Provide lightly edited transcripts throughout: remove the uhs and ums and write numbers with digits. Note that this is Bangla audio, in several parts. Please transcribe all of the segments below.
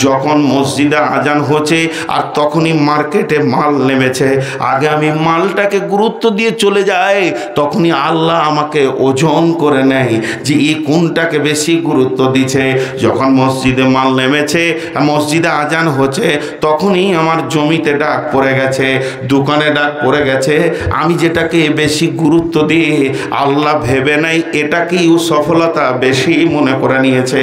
যখন মসজিদে আজান হচ্ছে আর তখনই মার্কেটে মাল নেমেছে, আগে আমি মালটাকে গুরুত্ব দিয়ে চলে যাই, তখনই আল্লাহ আমাকে ওজন করে নেয় যে এই কোনটাকে বেশি গুরুত্ব দিচ্ছে। যখন মসজিদে মাল নেমেছে, মসজিদে আজান হচ্ছে, তখনই আমার জমিতে ডাক পড়ে গেছে, দোকানে ডাক পড়ে গেছে, আমি যেটাকে বেশি গুরুত্ব দিই আল্লাহ ভেবে নাই এটাকেই সফলতা বেশি মনে করে নিয়েছে।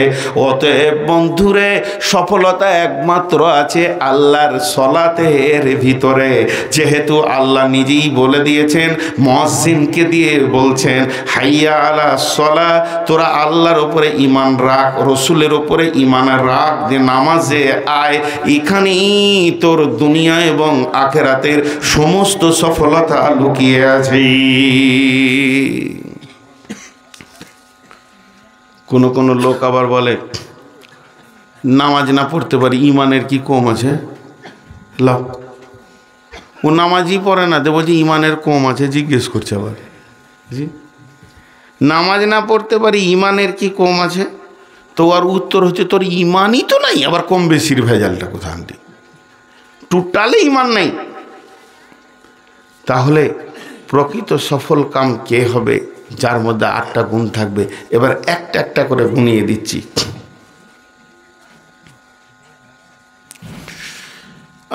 অতএব বন্ধুরে, সফলতা একমাত্র আছে আল্লাহর সলাতের ভিতরে। যেহেতু আল্লাহ নিজেই বলে দিয়েছেন, মুয়াজ্জিনকে দিয়ে বলছেন, হাইয়া আলা সলা, তোরা আল্লাহর উপরে ঈমান রাখ, রসুলের উপরে ঈমান রাখ, যে নামাজে আয়, এখানেই তোর দুনিয়া এবং আখিরাতের সমস্ত সফলতা লুকিয়ে আছে। কোন কোন লোক আবার বলে, নামাজ না পড়তে পারি, ইমানের কি কম আছে? লাও, ও নামাজই পড়ে না, দেবো যে ইমানের কম আছে, জিজ্ঞেস করছে আবার। জি, নামাজ না পড়তে পারি, ইমানের কি কম আছে? তো আর উত্তর হচ্ছে, তোর ইমানই তো নাই, আবার কম বেশির ভেজালটা কোথা আনলি? টোটালে ইমান নাই। তাহলে প্রকৃত সফল কাম কে হবে? যার মধ্যে 8টা গুণ থাকবে। এবার একটা একটা করে গুনিয়ে দিচ্ছি।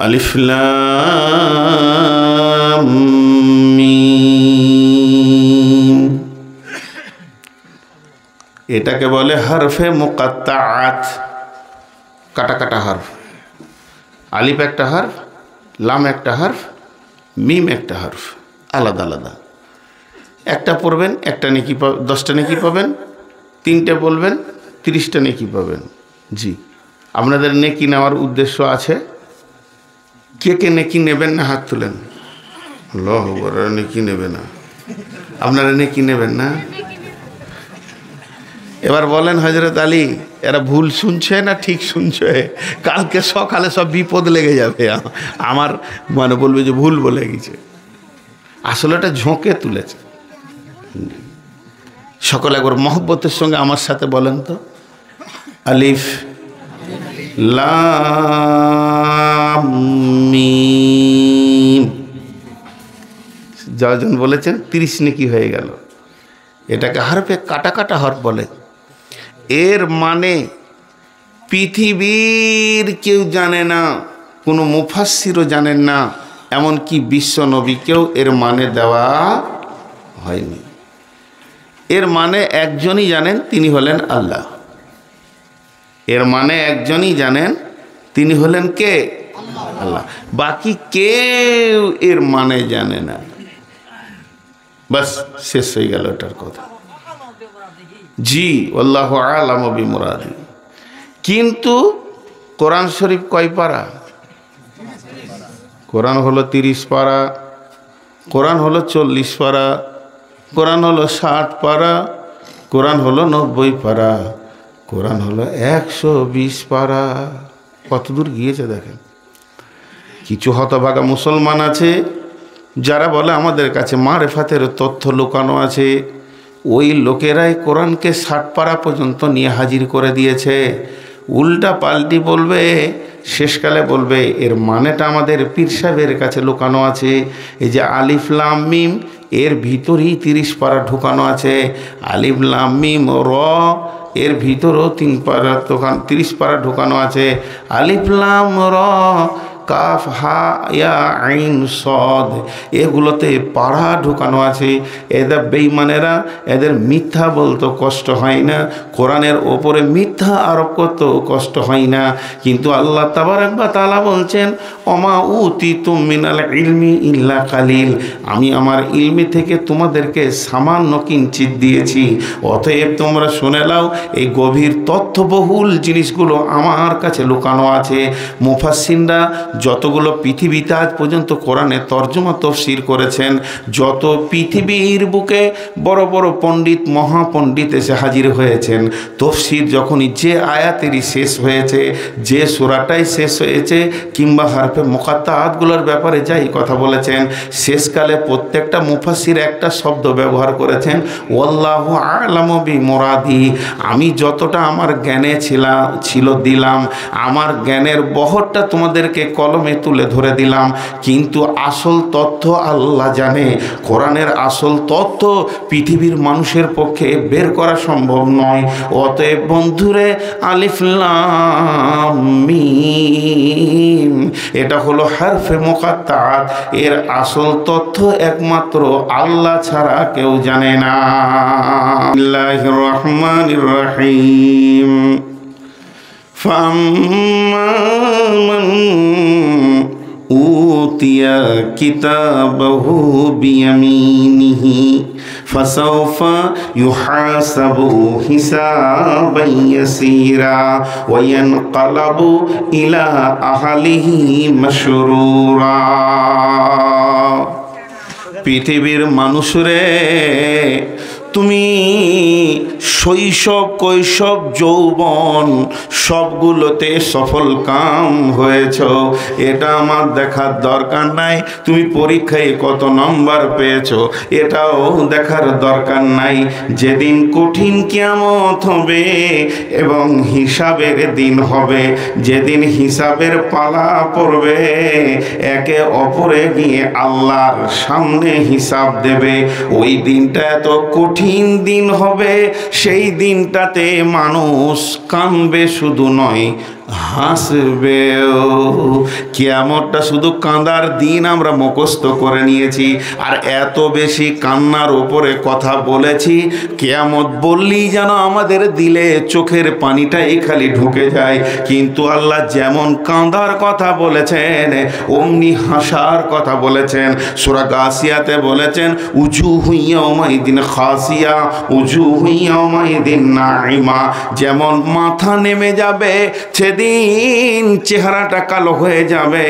আলিফ লাম মিম, এটাকে বলে হরফে মুকাত্তাআত, কাটা কাটা হরফ। আলিফ একটা হরফ, লাম একটা হরফ, মিম একটা হরফ, আলাদা আলাদা। একটা পড়বেন, একটা নেকি 10টা নেকি পাবেন, 3টে বলবেন 30টা নেকি পাবেন। জি, আপনাদের নেকি নেওয়ার উদ্দেশ্য আছে? কে কে নেকি নেবেন না? হাত তুলেন। আল্লাহু আকবার, নেকি নেবে না? আপনারা নেকি নেবেন না? এবার বলেন হযরত আলী, এরা ভুল শুনছে না ঠিক শুনছে? কালকে সকালে সব বিপদ লেগে যাবে, আমার মানে বলবে যে ভুল বলে গেছে। আসলে এটা ঝোঁকে তুলেছে। সকলে একবার মহব্বতের সঙ্গে আমার সাথে বলেন তো, আলিফ লাম মিম। যখন বলেছেন 30 নেকি হয়ে গেল। এটাকে হরফে কাটা কাটা হরফ বলে। এর মানে পৃথিবীর কেউ জানে না, কোনো মুফাসসিরও জানেন না, এমনকি বিশ্ব নবীকেও এর মানে দেওয়া হয়নি। এর মানে একজনই জানেন, তিনি হলেন আল্লাহ। এর মানে একজনই জানেন, তিনি হলেন কে? আল্লাহ। বাকি কেউ এর মানে জানে না। বাস, শেষ হয়ে গেল এটার কথা। জি, আল্লাহু আ'লামু বিমুরাদি। কিন্তু কোরআন শরীফ কয় পারা? কোরআন হলো 30 পারা, কোরআন হলো 40 পারা, কোরআন হলো 60 পারা, কোরআন হলো 90 পারা, কোরআন হলো 120 পারা। কত দূর গিয়েছে দেখেন। কিছু হতভাগা মুসলমান আছে যারা বলে আমাদের কাছে মারেফাতের তথ্য লুকানো আছে। ওই লোকেরাই কোরআনকে 60 পারা পর্যন্ত নিয়ে হাজির করে দিয়েছে। উল্টা পাল্টি বলবে, শেষকালে বলবে এর মানেটা আমাদের পীর সাহেবের কাছে লুকানো আছে। এই যে আলিফ লাম মিম, এর ভিতরেই 30 পারা ঢুকানো আছে। আলিফ লাম মিম র, এর ভিতরেও 30 পারা ঢুকানো আছে। আলিফ লাম র, কাফ হা ইয়া আইন সদ, এগুলোতে পাড়া ঢুকানো আছে। এদের বেঈমানেরা, এদের মিথ্যা বলতে কষ্ট হয় না, কোরআনের ওপরে মিথ্যা আরোপ করতেও কষ্ট হয় না। কিন্তু আল্লাহ তাবারাক ওয়া তাআলা বলছেন, ওমা উতিতুম মিনাল ইলমি ইল্লা কালিল, আমি আমার ইলমি থেকে তোমাদেরকে সামান্য কিঞ্চিত দিয়েছি। অতএব তোমরা শুনে নাও, এই গভীর তথ্যবহুল জিনিসগুলো আমার কাছে লুকানো আছে। মুফাসসিররা যতগুলো পৃথিবীতে আজ পর্যন্ত কোরআনে তর্জমা তফসির করেছেন, যত পৃথিবীর বুকে বড় বড় পণ্ডিত মহাপণ্ডিত এসে হাজির হয়েছেন, তফসির যখনই যে আয়াতেরই শেষ হয়েছে, যে সূরাটাই শেষ হয়েছে, কিংবা হারফে মুকাত্তাআতগুলোর ব্যাপারে যাই কথা বলেছেন, শেষকালে প্রত্যেকটা মুফাসসির একটা শব্দ ব্যবহার করেছেন, ওয়াল্লাহু আ'লামু বিমুরাদি। আমি যতটা আমার জ্ঞানে ছিল দিলাম, আমার জ্ঞানের বহরটা তোমাদেরকে কলমে তুলে ধরে দিলাম, কিন্তু আসল তথ্য আল্লাহ জানে। কোরআনের আসল তথ্য পৃথিবীর মানুষের পক্ষে বের করা সম্ভব নয়। অতএব বন্ধুরে, আলিফ লাম মিম এটা হলো হারফে মুকাত্তাআত, এর আসল তথ্য একমাত্র আল্লাহ ছাড়া কেউ জানে না। বিসমিল্লাহির রহমানির রহিম। ফাম্মা মান উতিয়া কিতাবাহু বিয়ামিনিহি ফাসাউফা ইউহাসাবু হিসাবান ইয়াসীরা ওয়া ইয়ানকালাবু ইলা আহলিহি মাসরুরা। পৃথিবীর মানুষরে, তুমি শৈশব কৈশব যৌবন সবগুলোতে সফল কাম হয়েছ, এটা আমার দেখার দরকার নাই। তুমি পরীক্ষায় কত নম্বর পেয়েছ এটাও দেখার দরকার নাই। যেদিন কঠিন কিয়ামত হবে এবং হিসাবের দিন হবে, যেদিন হিসাবের পালা পড়বে, একে অপরে গিয়ে আল্লাহর সামনে হিসাব দেবে, ওই দিনটা এত কঠিন দিন হবে। সেই দিনটাতে মানুষ কাঁদবে শুধু নয়, হাসবেও। কিয়ামতটা শুধু কাঁদার দিন আমরা মুখস্থ করে নিয়েছি, আর এত বেশি কান্নার উপরে কথা বলেছি, কিয়ামত বললেই যেন আমাদের দিলে চোখের পানিটাই খালি ঢুকে যায়। কিন্তু আল্লাহ যেমন কাঁদার কথা বলেছেন, অমনি হাসার কথা বলেছেন। সূরা গাসিয়াতে বলেছেন, উজুহু ইয়াওমাইদিন খাসিয়া উজুহু ইয়াওমাইদিন নাঈমা। যেমন মাথা নেমে যাবে, সেদিন চেহারাটা কালো হয়ে যাবে,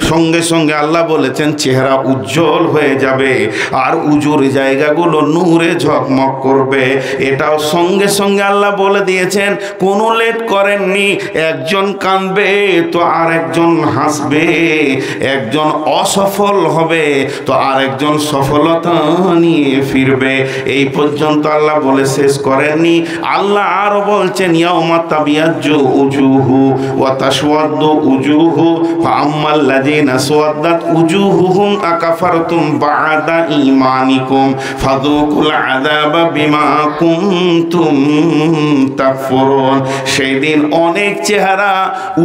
সঙ্গে সঙ্গে আল্লাহ বলেছেন চেহারা উজ্জ্বল হয়ে যাবে, আর উজুর জায়গাগুলো নূরে ঝকমক করবে। এটাও সঙ্গে সঙ্গে আল্লাহ বলে দিয়েছেন, কোনো লেট করেননি। একজন কাঁদবে তো আর একজন হাসবে, একজন অসফল হবে তো আর একজন সফলতা নিয়ে ফিরবে। এই পর্যন্ত আল্লাহ বলে শেষ করেননি। আল্লাহ আরো বলছেন, ইয়াউমা তাবিয়াজ্জু উজুহু ওয়া তাসওয়াদ্দু উজুহু ফাআম্মাল্লাযীনা সাওয়াদ্দাত উজুহুহুম আকাফারতুম বা'দা ঈমানিকুম ফাযুকুল আযাবা বিমা কুনতুম তাকফুরুন। সেদিন অনেক চেহারা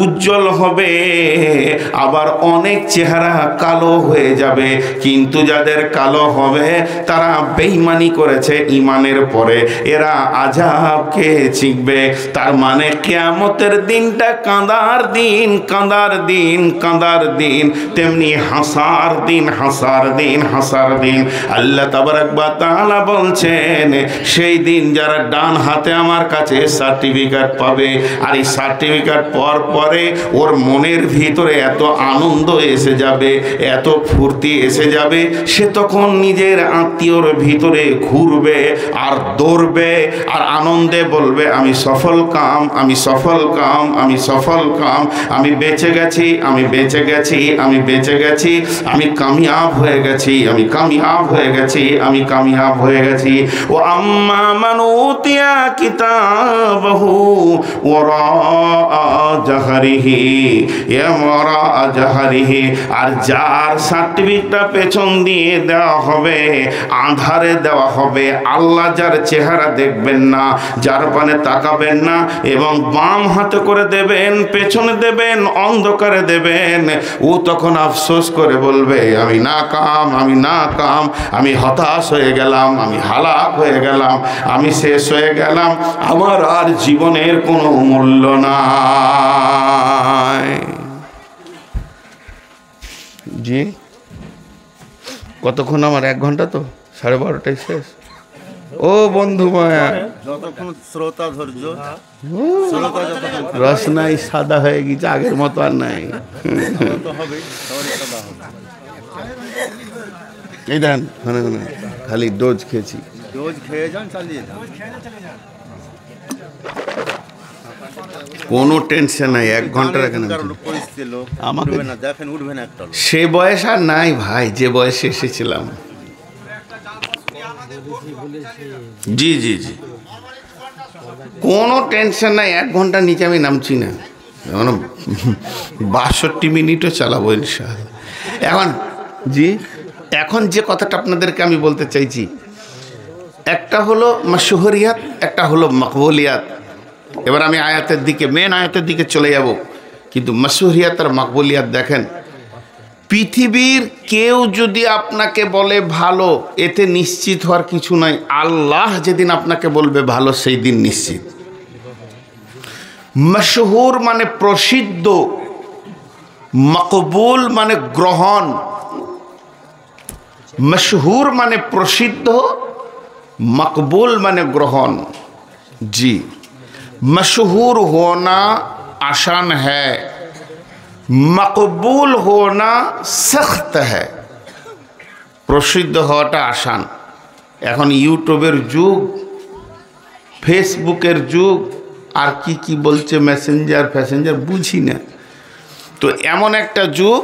উজ্জ্বল হবে, আবার অনেক চেহারা কালো হয়ে যাবে। কিন্তু যাদের কালো হবে তারা বেঈমানি করেছে ঈমানের পরে, এরা আযাবকে চিখবে। তার মানে কিয়ামতের দিনটা কাঁদার দিন, কাঁদার দিন, কাঁদার দিন, তেমনি হাসার দিন, হাসার দিন, হাসার দিন। আল্লাহ তাবারাক ওয়া তাআলা বলছেন, সেই দিন যারা ডান হাতে আমার কাছে সার্টিফিকেট পাবে, আর এই সার্টিফিকেট পাওয়ার পরে ওর মনের ভিতরে এত আনন্দ এসে যাবে, এত ফুর্তি এসে যাবে, সে তখন নিজের আত্মীয়র ভিতরে ঘুরবে আর দৌড়বে আর আনন্দে বলবে, আমি সফল কাম, আমি সফল কাম, আমি সফল কাম, আমি বেঁচে গেছি, আমি বেঁচে গেছি, আমি বেঁচে গেছি, আমি কামিয়াব হয়ে গেছি, আমি কামিয়াব হয়ে গেছি, আমি কামিয়াব হয়ে গেছি। ও আম্মা মান উতিয়া কিতাবাহু ওয়ারা জাহরিহি ওয়ারা জাহরিহি। আর যার সার্টিফিকেটটা পেছন দিয়ে দেওয়া হবে, আধারে দেওয়া হবে, আল্লাহ যার চেহারা দেখবেন না, যার পানে তাকাবেন না, এবং বাম হাতে করে দেবেন, পেছনে দেবেন, অন্ধকারে দেবেন, ও তখন আফসোস করে বলবে, আমি নাকাম, আমি নাকাম, আমি হতাশ হয়ে গেলাম, আমি হালাক হয়ে গেলাম, আমি শেষ হয়ে গেলাম, আমার আর জীবনের কোনো মূল্য নাই। জি, কতক্ষণ আমার? 1 ঘন্টা তো, 12:30টায় শেষ। ও বন্ধু মায়া, যতক্ষণ শ্রোতা ধৈর্য রস নাই, সাদা হয়ে গেছে, আগের মতো আর নাই। এই দেন খালি ডোজ খেয়েছি। ডোজ খেয়ে যান, চালিয়ে যান, কোনো টেনশন নাই। 1 ঘন্টা এখানে আমাকে দেখেন উঠবে না একটা। সে বয়স আর নাই ভাই, যে বয়সে এসেছিলাম। জি জি জি, কোনো টেনশন নাই। 1 ঘন্টা নিচে আমি নামছি না, 62 মিনিটও চালাবো ইনশাআল্লাহ। এখন জি, এখন যে কথাটা আপনাদেরকে আমি বলতে চাইছি, একটা হলো মাশহুরিয়াত, একটা হলো মকবুলিয়াত। এবার আমি আয়াতের দিকে, মেন আয়াতের দিকে চলে যাব। কিন্তু মাশহুরিয়াত আর মকবুলিয়াত দেখেন, পৃথিবীর কেউ যদি আপনাকে বলে ভালো, এতে নিশ্চিত হওয়ার কিছু নাই। আল্লাহ যেদিন আপনাকে বলবে ভালো, সেই দিন নিশ্চিত। মশহুর মানে প্রসিদ্ধ, মকবুল মানে গ্রহণ। মশহুর মানে প্রসিদ্ধ, মকবুল মানে গ্রহণ। जी, मशहूर होना आसान है, मकबूल होना सख्त है। প্রসিদ্ধ হওয়াটা আসান। এখন ইউটিউবের যুগ, ফেসবুকের যুগ, আর কি কি বলছে মেসেঞ্জার ফ্যাসেঞ্জার বুঝি না। তো এমন একটা যুগ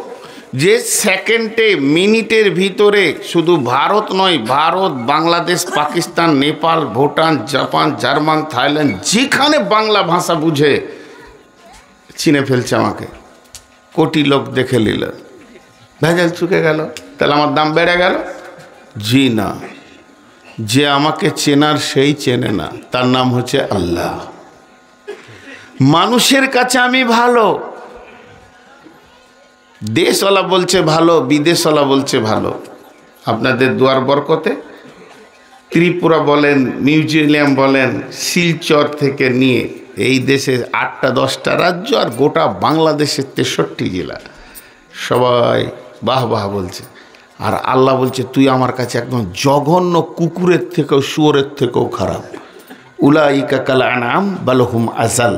যে সেকেন্ডে মিনিটের ভিতরে শুধু ভারত নয়, Bharat, Bangladesh, Pakistan, Nepal, Bhutan, Japan, German, Thailand, যেখানে বাংলা ভাষা বুঝে চিনে ফেলছে আমাকে। কোটি লোক দেখে নিল, ভেজাল চুকে গেল। তাহলে আমার দাম বেড়ে গেল? জি না, যে আমাকে চেনার সেই চেনে না, তার নাম হচ্ছে আল্লাহ। মানুষের কাছে আমি ভালো, দেশওয়ালা বলছে ভালো, বিদেশওয়ালা বলছে ভালো। আপনাদের দুয়ার বরকতে ত্রিপুরা বলেন, মিউজিয়াম বলেন, শিলচর থেকে নিয়ে এই দেশে 8টা-10টা রাজ্য আর গোটা বাংলাদেশের 63 জেলা, সবাই বাহ বাহ বলছে। আর আল্লাহ বলছে তুই আমার কাছে একদম জঘন্য কুকুরের থেকেও, শুয়োরের থেকেও খারাপ। উলাইকা কাল আনাম বাল হুম আযাল,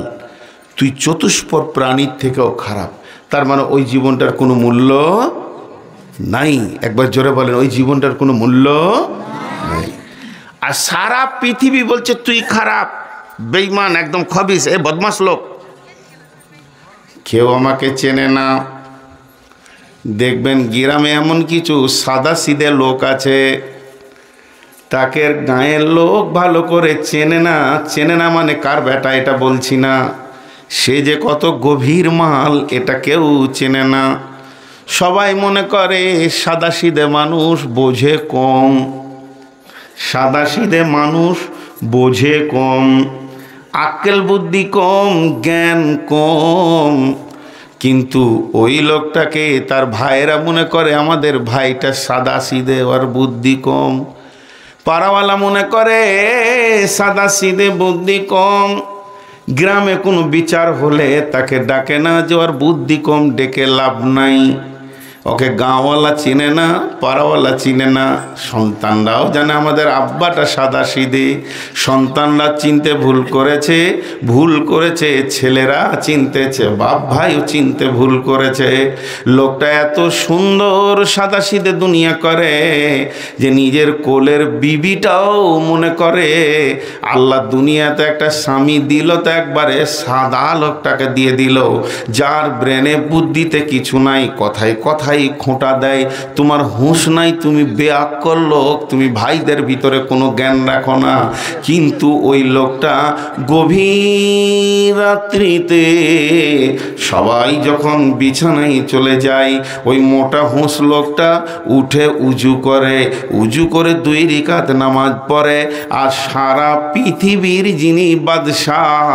তুই চতুষ্পদ প্রাণীর থেকেও খারাপ। তার মানে ওই জীবনটার কোনো মূল্য নাই। একবার জোরে বলেন, ওই জীবনটার কোনো মূল্য নাই। আর সারা পৃথিবী বলছে তুই খারাপ, বেঈমান, একদম খবিস, এ বদমাশ লোক। কেউ আমাকে চেনে না। দেখবেন গ্রামে এমন কিছু সাদা সিধে লোক আছে, তাকে গাঁয়ের লোক ভালো করে চেনে না। চেনে না মানে কার বেটা এটা বলছি না, সে যে কত গভীর মাল এটা কেউ চেনে না। সবাই মনে করে সাদাসিধে মানুষ বোঝে কম, সাদাসিধে মানুষ বোঝে কম, আক্কেল বুদ্ধি কম, জ্ঞান কম। কিন্তু ওই লোকটাকে তার ভাইয়েরা মনে করে আমাদের ভাইটা সাদাসিধে, ওর বুদ্ধি কম। পাড়াওয়ালা মনে করে সাদাসিধে, বুদ্ধি কম। গ্রামে কোনো বিচার হলে তাকে ডাকে না, যে ওর বুদ্ধি কম, ডেকে লাভ নাই। ওকে গাঁওয়ালা চিনে না, পাড়াওয়ালা চিনে না। সন্তানরাও জানে আমাদের আব্বাটা সাদাসিধে। সন্তানরা চিনতে ভুল করেছে, ভুল করেছে ছেলেরা চিনতেছে, বাপ ভাইও চিনতে ভুল করেছে। লোকটা এত সুন্দর সাদাসিধে দুনিয়া করে যে নিজের কোলের বিবিটাও মনে করে আল্লাহ দুনিয়াতে একটা স্বামী দিল তো একবারে সাদা লোকটাকে দিয়ে দিল, যার ব্রেনে বুদ্ধিতে কিছু নাই, কথায় কথায় খোঁটা দেয়। তোমার হুঁশ নাই, তুমি বেআক্কল লোক, তুমি ভাইদের ভিতরে কোনো জ্ঞান রাখো না। কিন্তু ওই লোকটা গভীর রাত্রিতে সবাই যখন বিছানায় চলে যায়, ওই মোটা হুঁশ লোকটা উঠে উজু করে, উজু করে 2 রাকাত নামাজ পড়ে। আর সারা পৃথিবীর যিনি বাদশাহ,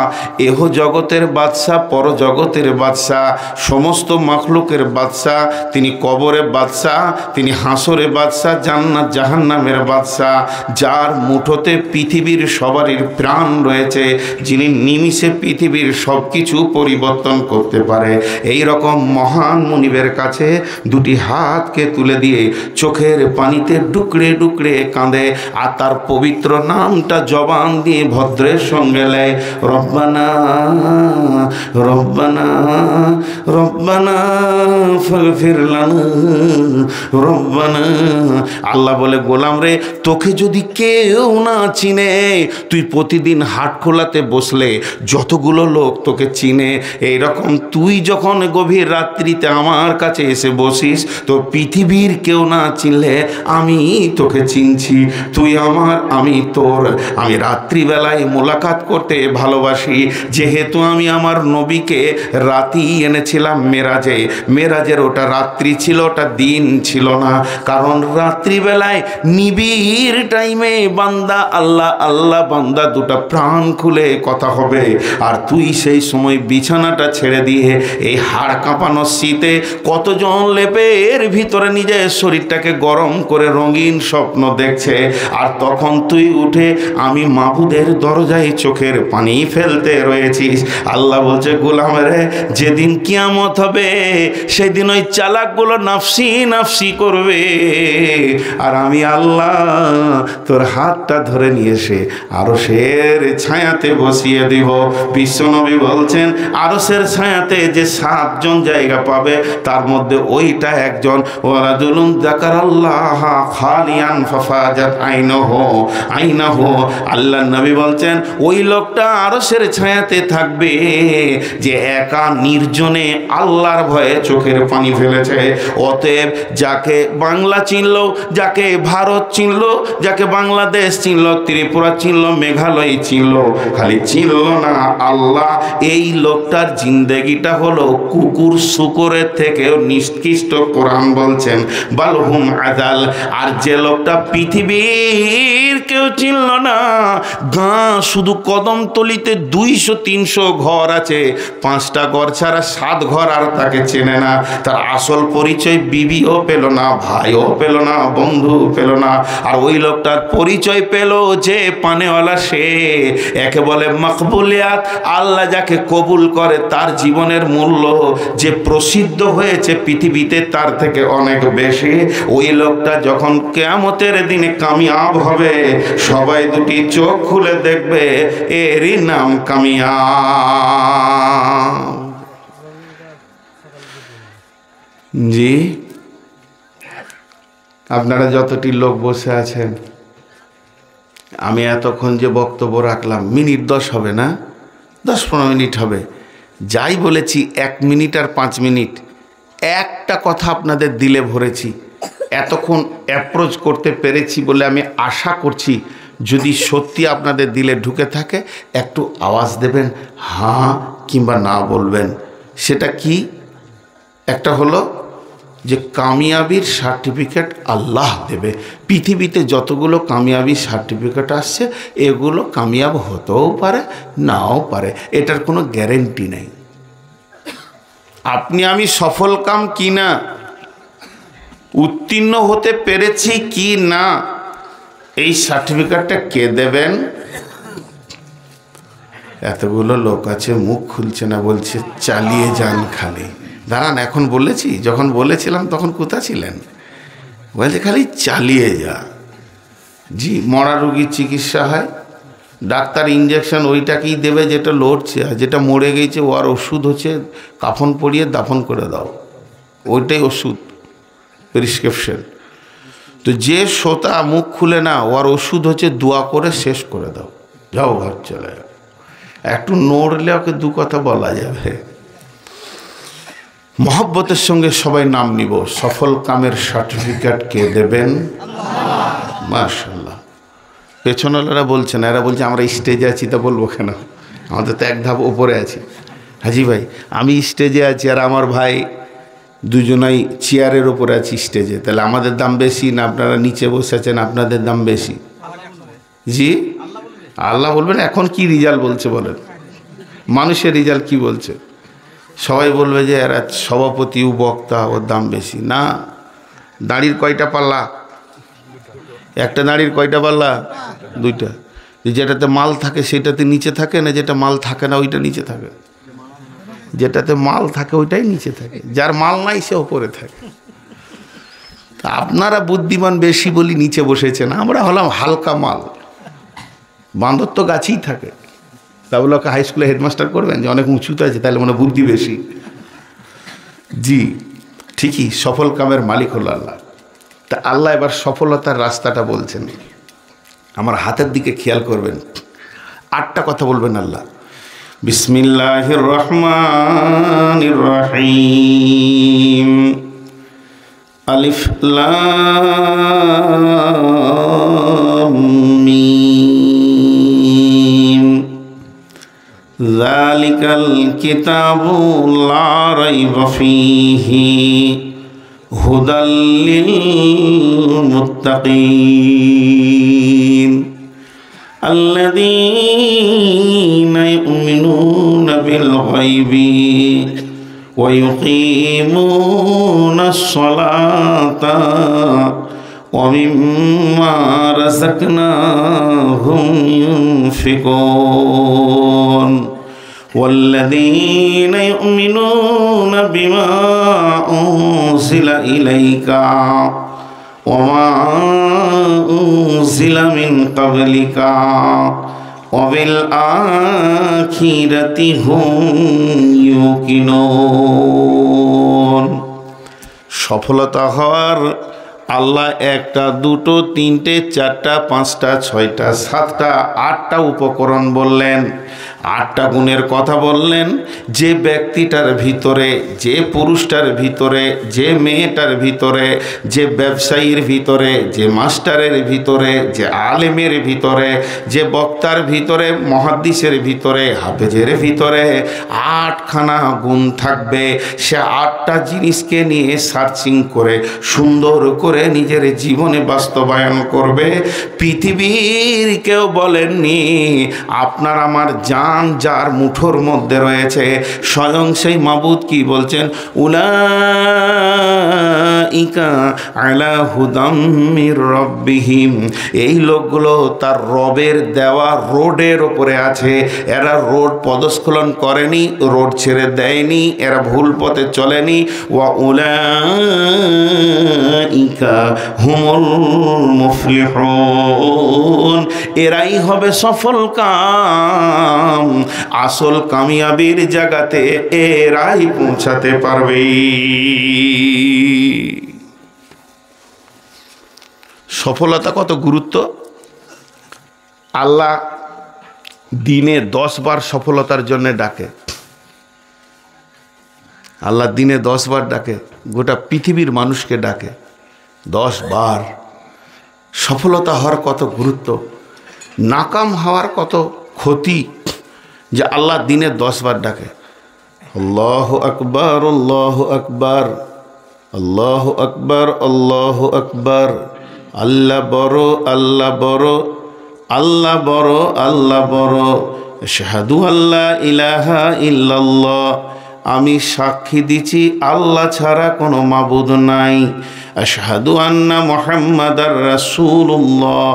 এহ জগতের বাদশাহ, পর জগতের বাদশাহ, সমস্ত মাখলুকের বাদশাহ, তিনি তিনি কবরে বাদশাহ, তিনি হাসরে বাদশাহ, জান্নাত জাহান্নামের বাদশাহ, যার মুঠোতে পৃথিবীর সবারই প্রাণ রয়েছে, যিনি নিমিষে পৃথিবীর সব কিছু পরিবর্তন করতে পারে। এই রকম মহান মুনিবের কাছে দুটি হাতকে তুলে দিয়ে চোখের পানিতে ডুকরে ডুকরে কাঁদে, আর তার পবিত্র নামটা জবান দিয়ে ভদ্রের সঙ্গে লেয়, রব্বানা রব্বানা রব্বানা ফাগফির লানা রব্বানা। আল্লাহ বলে, গোলাম রে, তোকে যদি কেউ না চিনে, তুই প্রতিদিন হাট খোলাতে বসলে যতগুলো লোক তোকে চিনে, এইরকম তুই যখন গভীর রাত্রিতে আমার কাছে এসে বসিস, তো পৃথিবীর কেউ না চিনলে আমি তোকে চিনছি, তুই আমার আমি তোর। আমি রাত্রিবেলায় মোলাকাত করতে ভালোবাসি, যেহেতু আমি আমার নবীকে রাতি এনেছিলাম মেরাজে, মেরাজের ওটা রাত্রি ছিল, ওটা দিন ছিল না, কারণ রাত্রিবেলায় নিবিড় টাইমে বান্দা আল্লাহ আল্লাহ বান্দা দুটা প্রাণ খুলে কথা হবে, আর তুই সেই সময় বিছানাটা ছেড়ে দিয়ে এই হাড় কাঁপানো শীতে কতজন লেপের ভিতরে নিজের শরীরটাকে গরম করে রঙিন স্বপ্ন দেখছে, আর তখন তুই উঠে আমি মাবুদের দরজায় চোখের পানি ফেলতে রয়েছিস। আল্লাহ বলছে, গোলাম রে, যেদিন কিয়ামত হবে সেদিন ওই চালাকগুলো নাফসি নাফসি করবে, আর আমি আল্লাহ তোর হাতটা ধরে নিয়ে এসে আরশের ছায়াতে বসিয়ে দিব। বিশ্বনবী বলছেন, আরশের ছায়াতে যে 7 জন জায়গা পাবে, তার মধ্যে ওইটা একজন, ওয়ারাজুলুন যাকারাল্লাহ খালিয়ান ফাফাজাত আইনাহু আইনাহু। আল্লাহ নবী বলছেন, ওই লোকটা আরশের ছায়াতে থাকবে যে একা নির্জনে আল্লাহর ভয়ে চোখের পানি ফেলেছে। অতএব যাকে বাংলা চিনল, যাকে ভারত চিনল, যাকে বাংলাদেশ চিনল, ত্রিপুরা চিনল, মেঘালয় চিনল, খালি চিনল না আল্লাহ, এই লোকটার জিন্দেগিটা হলো কুকুর শুকুরের থেকেও নিকৃষ্ট। কোরআন বলছেন বালহুম আদাল। আর যে লোকটা পৃথিবীর কেউ চিনল না, গাঁ শুধু কদমতলিতে 200-300 ঘর আছে, 5টা ঘর ছাড়া 7 ঘর আর তাকে চেনে না, তার আসল পরিচয় বিবিও পেল না, ভাইও পেল না, বন্ধু পেল না। আর ওই লোকটার পরিচয় পেল যে পানেওয়ালা, সে একে বলে মকবুলিয়াত। আল্লাহ যাকে কবুল করে তার জীবনের মূল্য যে প্রসিদ্ধ হয়েছে পৃথিবীতে তার থেকে অনেক বেশি। ওই লোকটা যখন কিয়ামতের দিনে কামিয়াব হবে, সবাই দুটি চোখ খুলে দেখবে, এরই নাম কামিয়াব। জি, আপনারা যতটি লোক বসে আছেন, আমি এতক্ষণ যে বক্তব্য রাখলাম, মিনিট 10 হবে না, 10-15 মিনিট হবে, যাই বলেছি 1 মিনিট আর 5 মিনিট, একটা কথা আপনাদের দিলে ভরেছি। এতক্ষণ অ্যাপ্রোচ করতে পেরেছি বলে আমি আশা করছি, যদি সত্যি আপনাদের দিলে ঢুকে থাকে, একটু আওয়াজ দেবেন, হ্যাঁ কিংবা না বলবেন। সেটা কি? একটা হলো যে কামিয়াবির সার্টিফিকেট আল্লাহ দেবে। পৃথিবীতে যতগুলো কামিয়াবির সার্টিফিকেট আসছে, এগুলো কামিয়াব হতেও পারে, নাও পারে, এটার কোনো গ্যারেন্টি নেই। আপনি আমি সফল কাম কি না, উত্তীর্ণ হতে পেরেছি কি না, এই সার্টিফিকেটটা কে দেবেন? এতগুলো লোক আছে, মুখ খুলছে না, বলছে চালিয়ে যান খালি। দাঁড়ান, এখন বলেছি, যখন বলেছিলাম তখন কোথা ছিলেন? বলছে খালি চালিয়ে যা। জি, মরা রুগীর চিকিৎসা হয়, ডাক্তার ইঞ্জেকশন ওইটাকেই দেবে যেটা লড়ছে, আর যেটা মরে গেছে ওর ওষুধ হচ্ছে কাফন পরিয়ে দাফন করে দাও, ওইটাই ওষুধ, প্রেসক্রিপশন। তো যে শ্রোতা মুখ খুলে না, ওর ওষুধ হচ্ছে দোয়া করে শেষ করে দাও, যাও ঘর চলে যাও। একটু নড়লে ওকে 2 কথা বলা যাবে। মহব্বতের সঙ্গে সবাই নাম নিব। সফল কামের সার্টিফিকেট কে দেবেন? মাশাআল্লাহ। পেছনওয়ালারা বলছে না, এরা বলছে আমরা স্টেজে আছি, তা বলবো কেন? আমাদের তো 1 ধাপ উপরে আছি। হাজি ভাই, আমি স্টেজে আছি আর আমার ভাই দুজনাই চেয়ারের ওপরে আছি স্টেজে, তাহলে আমাদের দাম বেশি না আপনারা নিচে বসে আছেন আপনাদের দাম বেশি? জি, আল্লাহ বলবেন। এখন কি রেজাল্ট বলছে বলেন? মানুষের রেজাল্ট কি বলছে? সবাই বলবে যে এরা সভাপতি ও বক্তা, ওর দাম বেশি। না, দাড়ির কয়টা পাল্লা? একটা দাড়ির কয়টা পাল্লা? দুইটা। যেটাতে মাল থাকে সেটাতে নিচে থাকে না, যেটা মাল থাকে না ওইটা নিচে থাকে। যেটাতে মাল থাকে ওইটাই নিচে থাকে, যার মাল নাই সে ওপরে থাকে। আপনারা বুদ্ধিমান বেশি বলি নিচে বসেছেন, আমরা হলাম হালকা মাল। বান্দর তো গাছেই থাকে। তা বলে ওকে হাই স্কুলে হেডমাস্টার করবেন যে অনেক উঁচুতে আছে, তাহলে মনে বুদ্ধি বেশি। জি ঠিকই, সফল কামের মালিক হলো আল্লাহ। তা আল্লাহ এবার সফলতার রাস্তাটা বলছেন। আমার হাতের দিকে খেয়াল করবেন, 8টা কথা বলবেন আল্লাহ। বিসমিল্লাহির রহমানির রহিম। আলিফ লাম মিম। যালিকাল কিতাবু লা রাইবা ফীহি হুদাল লিল মুত্তাকিন আল্লাযীনা ইউমিনুনা বিল গায়বি ওয়া ইউকিমুনাস সালাতা ওয়া মিম্মা রাযাকনাহুম ইউনফিকুন والذين يؤمنون بما أنزل إليك وما أنزل من قبلك وبالآخرة هم يوقنون। সফলতা হওয়ার আল্লাহ 1টা 2টো 3টে 4টা 5টা 6টা 7টা 8টা উপকরণ বললেন, 8টা গুণের কথা বললেন। যে ব্যক্তিটার ভিতরে, যে পুরুষটার ভিতরে, যে মেয়েটার ভিতরে, যে ব্যবসায়ীর ভিতরে, যে মাস্টারের ভিতরে, যে আলেমের ভিতরে, যে বক্তার ভিতরে, মুহাদ্দিসের ভিতরে, হাফেজের ভিতরে 8খানা গুণ থাকবে। সে 8টা জিনিসকে নিয়ে সার্চিং করে সুন্দর করে নিজের জীবনে বাস্তবায়ন করবে। পৃথিবীর কেউ বলেননি আপনার আমার জান যার মুঠোর মধ্যে রয়েছে। স্বয়ং সেই মাবুদ কি বলছেন? উলাইকা আলা হুদাম মির রাব্বিহিম। এই লোকগুলো তার রবের দেওয়া রোডের ওপরে আছে। এরা রোড পদস্খলন করেনি, রোড ছেড়ে দেয়নি, এরা ভুল পথে চলেনি। ওয়া উলাইকা হুমুল মুফলিহুন। এরাই হবে সফল কাম। আসল কামিয়াবির জায়গাতে এরাই পৌঁছাতে পারবে। সফলতা কত গুরুত্ব! আল্লাহ দিনে 10 বার সফলতার জন্য ডাকে। আল্লাহ দিনে 10 বার ডাকে, গোটা পৃথিবীর মানুষকে ডাকে 10 বার। সফলতা হওয়ার কত গুরুত্ব, নাকাম হওয়ার কত ক্ষতি, যে আল্লাহ দিনে 10 বার ডাকে। আল্লাহু আকবার, আল্লাহু আকবার, আল্লাহু আকবার, আল্লাহু আকবার। আল্লাহ বড়, আল্লাহ বড়, আল্লাহ বড়, আল্লাহ বড়। আশহাদু আল্লা ইলাহা ইল্লাল্লাহ। আমি সাক্ষী দিচ্ছি আল্লাহ ছাড়া কোনো মাবুদ নাই। আশহাদু আন্না মুহাম্মাদার রাসূলুল্লাহ।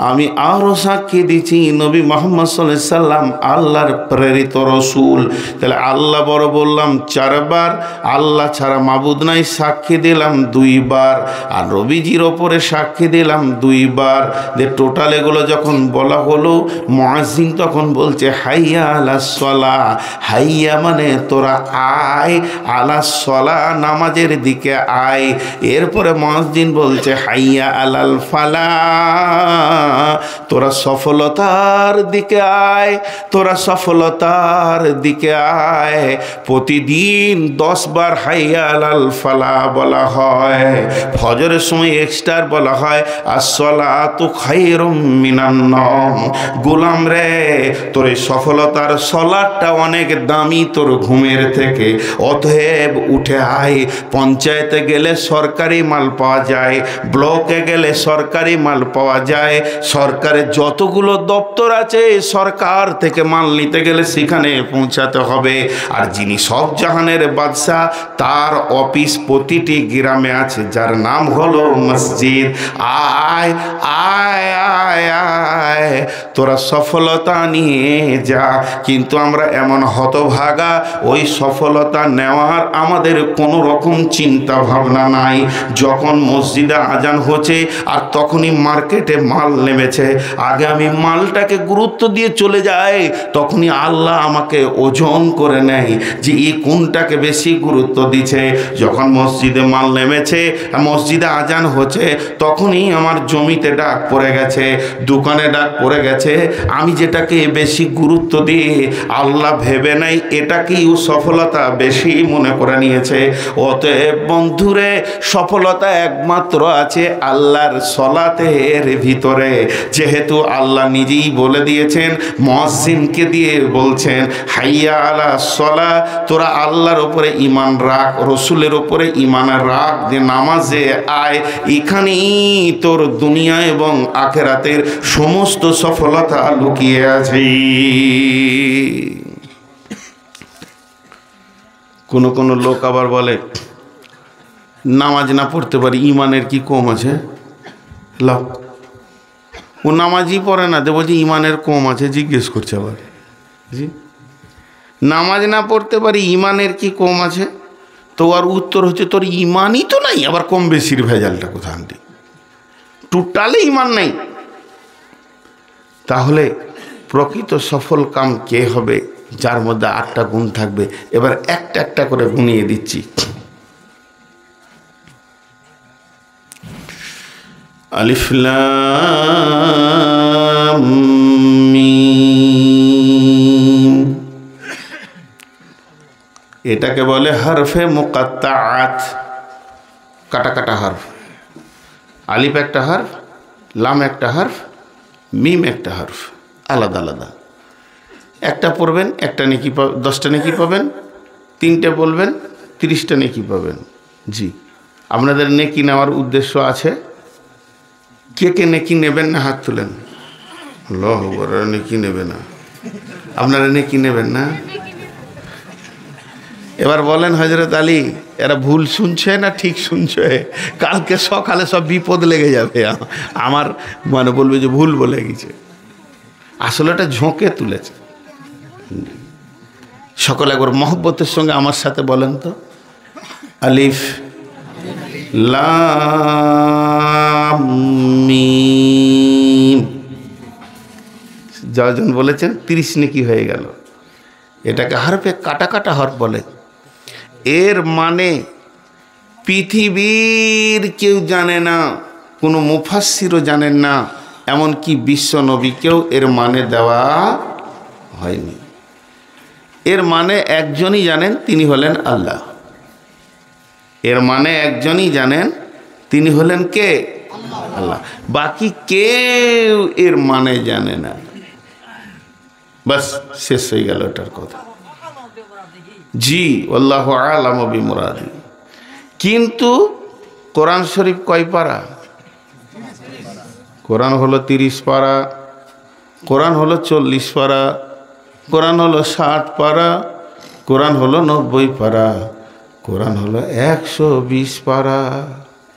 আমি আরও সাক্ষী দিচ্ছি নবী মুহাম্মদ সাল্লাল্লাহু আলাইহি সাল্লাম আল্লাহর প্রেরিত রসুল। তাহলে আল্লাহ বড় বললাম 4 বার, আল্লাহ ছাড়া মাবুদ নাই সাক্ষী দিলাম 2 বার, আর নবীজির ওপরে সাক্ষী দিলাম 2 বার। যে টোটাল এগুলো যখন বলা হলো, মুয়াজ্জিন তখন বলছে হাইয়া আলাস সালাহ। হাইয়া মানে তোরা আয়, আলাস সালাহ নামাজের দিকে আয়। এরপরে মুয়াজ্জিন বলছে হাইয়া আলাল ফালাহ, তোরা সফলতার দিকে আয়, তোরা সফলতার দিকে আয়। প্রতিদিন 10 বার হাইয়া আলাল ফালাহ বলা হয়। ফজরের সময় এক্সট্রা বলা হয় আসসালাতু খায়রুম মিনান নাওম। গোলাম রে, তোর এই সফলতার সালাতটা অনেক দামি তোর ঘুমের থেকে। অতএব উঠে আয়। পঞ্চায়েতে গেলে সরকারি মাল মাল পাওয়া যায়, ব্লকে গেলে সরকারি মাল পাওয়া যায়, সরকারের যতগুলো দপ্তর আছে সরকার থেকে মাল নিতে গেলে সেখানে পৌঁছাতে হবে। আর যিনি সব জাহানের বাদশাহ তার অফিস প্রতিটি গ্রামে আছে, যার নাম হলো মসজিদ। আয় আয় আয় আয় তোরা সফলতা নিয়ে যা। কিন্তু আমরা এমন হতভাগা, ওই সফলতা নেওয়ার আমাদের কোনো রকম চিন্তা ভাবনা নাই। যখন মসজিদে আজান হচ্ছে আর তখনই মার্কেটে মাল নেমেছে, আগে আমি মালটাকে গুরুত্ব দিয়ে চলে যাই, তখনই আল্লাহ আমাকে ওজন করে নেয় যে এই কোনটাকে বেশি গুরুত্ব দিচ্ছে। যখন মসজিদে মাল নেমেছে, মসজিদে আজান হচ্ছে, তখনই আমার জমিতে ডাক পড়ে গেছে, দোকানে ডাক পড়ে গেছে, আমি যেটাকে বেশি গুরুত্ব দিই আল্লাহ ভেবে নাই এটাকেই সফলতা বেশি মনে করে নিয়েছে। অতএব বন্ধুরে, সফলতা একমাত্র আছে আল্লাহর সলাতের ভিতরে। যেহেতু আল্লাহ নিজেই বলে দিয়েছেন, মুয়াজ্জিনকে দিয়ে বলছেন হাইয়া আলা সলা, তোরা আল্লাহর উপরে ঈমান রাখ, রসুলের উপরে ঈমান রাখ, যে নামাজে আয়। এখানেই তোর দুনিয়া এবং আখিরাতের সমস্ত সফলতা লুকিয়ে আছে। কোন কোন লোক আবার বলে নামাজ না পড়তে পারি, ঈমানের কি কম আছে? লাও, ও নামাজই পড়ে না, দেবো যে ঈমানের কম আছে, জিজ্ঞেস করছে আবার। জি, নামাজ না পড়তে পারি ঈমানের কি কম আছে? তো আর উত্তর হচ্ছে তোর ঈমানই তো নাই, আবার কম বেশির ভেজালটা কোথা আনলি? টোটালে ঈমান নাই। তাহলে প্রকৃত সফল কাম কে হবে? যার মধ্যে 8টা গুণ থাকবে। এবার একটা একটা করে গুনিয়ে দিচ্ছি। আলিফ লাম মিম, এটাকে বলে হরফে মুকাত্তাআত, কাটা কাটা হরফ। আলিফ একটা হরফ, লাম একটা হরফ, মিম একটা হরফ, আলাদা আলাদা। একটা পড়বেন একটা নেকি, 10টা নেকি পাবেন। 3টে বলবেন 30টা নেকি পাবেন। জি, আপনাদের নেকি নেওয়ার উদ্দেশ্য আছে? কে কে নেকি নেবেন না হাত তুলেন। আল্লাহু আকবার, নেকি নেবে না, আপনারা নেকি নেবেন না? এবার বলেন হযরত আলী, এরা ভুল শুনছে না ঠিক শুনছে? কালকে সকালে সব বিপদ লেগে যাবে, আমার মানে বলবে যে ভুল বলে গেছে। আসলে এটা ঝোঁকে তুলেছে। সকলে একবার মহব্বতের সঙ্গে আমার সাথে বলেন তো, আলিফ লাম মিম। যখন বলেছেন 30 নেকি হয়ে গেল। এটাকে হরফে কাটা কাটা হরফ বলে। এর মানে পৃথিবীর কেউ জানে না, কোনো মুফাসসিরও জানেন না, এমনকি বিশ্ব নবীকেও এর মানে দেওয়া হয়নি। এর মানে একজনই জানেন, তিনি হলেন আল্লাহ। এর মানে একজনই জানেন, তিনি হলেন কে? আল্লাহ। বাকি কেউ এর মানে জানে না। বাস, শেষ হয়ে গেল এটার কথা। জি, আল্লাহু আ'লামু বিমুরাদি। কিন্তু কোরআন শরীফ কয় পারা? কোরআন হলো 30 পারা, কোরআন হলো 40 পারা, কোরআন হলো 60 পারা, কোরআন হলো 90 পারা, কোরআন হলো 120 পারা।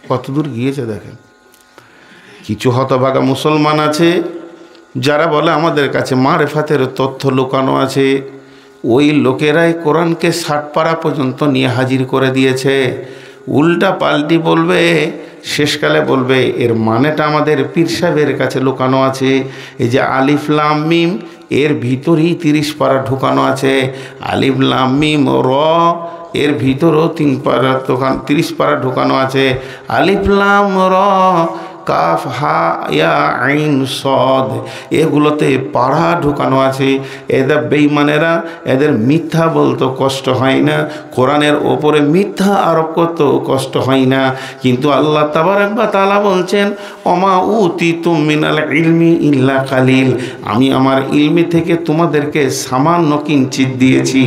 কতদূর গিয়েছে দেখেন। কিছু হতভাগা মুসলমান আছে যারা বলে আমাদের কাছে মারেফাতের তথ্য লুকানো আছে। ওই লোকেরাই কোরআনকে 60 পারা পর্যন্ত নিয়ে হাজির করে দিয়েছে। উল্টা পাল্টি বলবে, শেষকালে বলবে এর মানেটা আমাদের পীর সাহেবের কাছে লুকানো আছে। এই যে আলিফ লাম মিম, এর ভিতরেই 30 পারা ঢুকানো আছে। আলিফ লাম মিম র, এর ভিতরেও 30 পারা ঢুকানো আছে। আলিফ লাম র, কাফ হা ইয়া আইন সদ, এগুলোতে পাড়া ঢুকানো আছে। এদের বেঈমানেরা এদের মিথ্যা বলতে কষ্ট হয় না, কোরআনের ওপরে মিথ্যা আরোপ করতেও কষ্ট হয় না। কিন্তু আল্লাহ তাবারাক ওয়া তাআলা বলছেন ওমা উতিতুম মিনাল ইলমি ইল্লা কালিল, আমি আমার ইলমি থেকে তোমাদেরকে সামান্য কিঞ্চিত দিয়েছি।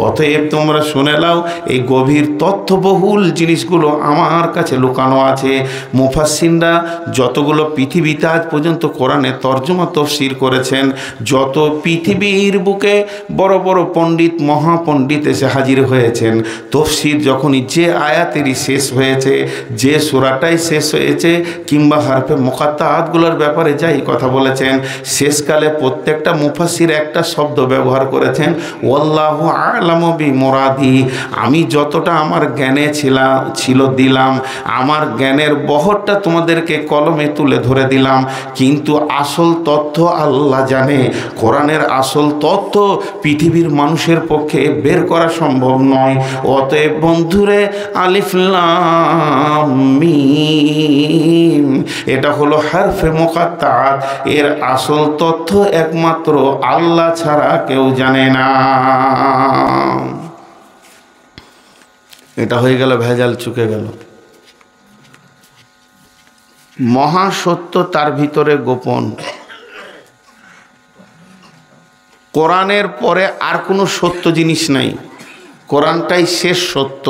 অতএব তোমরা শুনে নাও, এই গভীর তথ্যবহুল জিনিসগুলো আমার কাছে লুকানো আছে। মুফাসসিররা যতগুলো পৃথিবীতে আজ পর্যন্ত কোরআনে তরজমা তফসির করেছেন, যত পৃথিবীর বুকে বড় বড় পণ্ডিত মহাপণ্ডিত এসে হাজির হয়েছেন, তফসির যখনই যে আয়াতেরই শেষ হয়েছে, যে সূরাটাই শেষ হয়েছে, কিংবা হারফে মুকাত্তাআতগুলোর ব্যাপারে যাই কথা বলেছেন, শেষকালে প্রত্যেকটা মুফাসসির একটা শব্দ ব্যবহার করেছেন, ওয়াল্লাহু আ'লামু বিমুরাদি, আমি যতটা আমার জ্ঞানে ছিল দিলাম, আমার জ্ঞানের বহরটা তোমাদেরকে কলমে তুলে ধরে দিলাম, কিন্তু আসল তথ্য আল্লাহ জানে। কোরআনের আসল তথ্য পৃথিবীর মানুষের পক্ষে বের করা সম্ভব নয়। অতএব বন্ধুরে, আলিফ লাম মিম, এটা হলো হারফে মুকাত্তাআত, এর আসল তথ্য একমাত্র আল্লাহ ছাড়া কেউ জানে না। এটা হয়ে গেল ভেজাল, চুকে গেল। মহাসত্য তার ভিতরে গোপন। কোরআনের পরে আর কোনো সত্য জিনিস নাই, কোরআনটাই শেষ সত্য,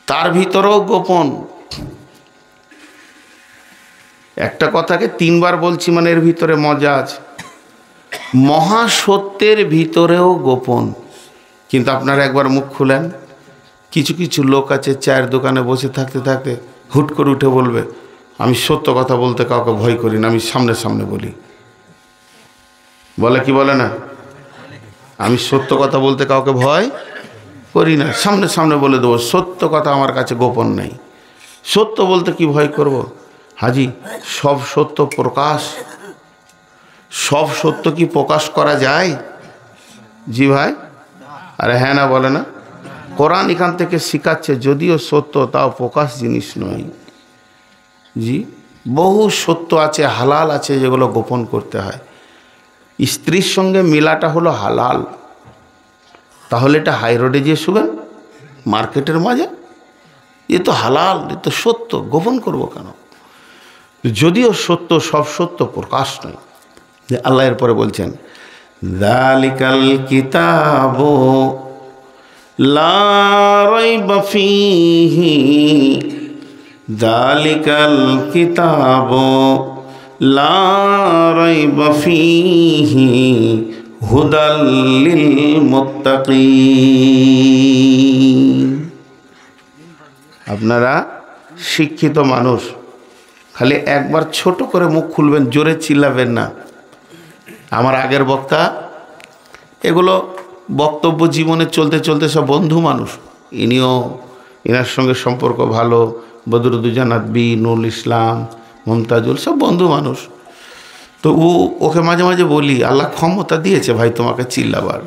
তার ভিতরেও গোপন। একটা কথাকে তিনবার বলছি মানে এর ভিতরে মজা আছে। মহাসত্যের ভিতরেও গোপন। কিন্তু আপনারা একবার মুখ খুলেন, কিছু কিছু লোক আছে চায়ের দোকানে বসে থাকতে থাকতে হুট করে উঠে বলবে, আমি সত্য কথা বলতে কাউকে ভয় করি না, আমি সামনে সামনে বলি। বলে কি বলে না? আমি সত্য কথা বলতে কাউকে ভয় করি না, সামনে সামনে বলে দেবো, সত্য কথা আমার কাছে গোপন নেই। সত্য বলতে কি ভয় করব? হাজি, সব সত্য প্রকাশ, সব সত্য কি প্রকাশ করা যায়? জি ভাই, আরে হ্যাঁ না বলে না? কোরআন এখান থেকে শিখাচ্ছে যদিও সত্য তাও প্রকাশ জিনিস নয়। জি, বহু সত্য আছে, হালাল আছে, যেগুলো গোপন করতে হয়। স্ত্রীর সঙ্গে মিলাটা হলো হালাল, তাহলে এটা হাই রোডে গিয়ে শুবেন মার্কেটের মাঝে, এ তো হালাল, এ তো সত্য, গোপন করব কেন? যদিও সত্য, সব সত্য প্রকাশ নয়। যে আল্লাহ এরপরে বলছেন, যালিকাল কিতাবু লা রাইবা ফীহি, যালিকাল কিতাবু লা রাইবা ফীহি হুদাল লিল মুত্তাকিন। আপনারা শিক্ষিত মানুষ, খালি একবার ছোট করে মুখ খুলবেন, জোরে চিল্লাবেন না। আমার আগের বক্তা এগুলো বক্তব্য জীবনে চলতে চলতে সব বন্ধু মানুষ, ইনিও এনার সঙ্গে সম্পর্ক ভালো, বদরুদ্দোজা নাদবি, নুরুল ইসলাম, মমতাজুল, সব বন্ধু মানুষ। তো ওকে মাঝে মাঝে বলি, আল্লাহ ক্ষমতা দিয়েছে ভাই তোমাকে চিল্লাবার,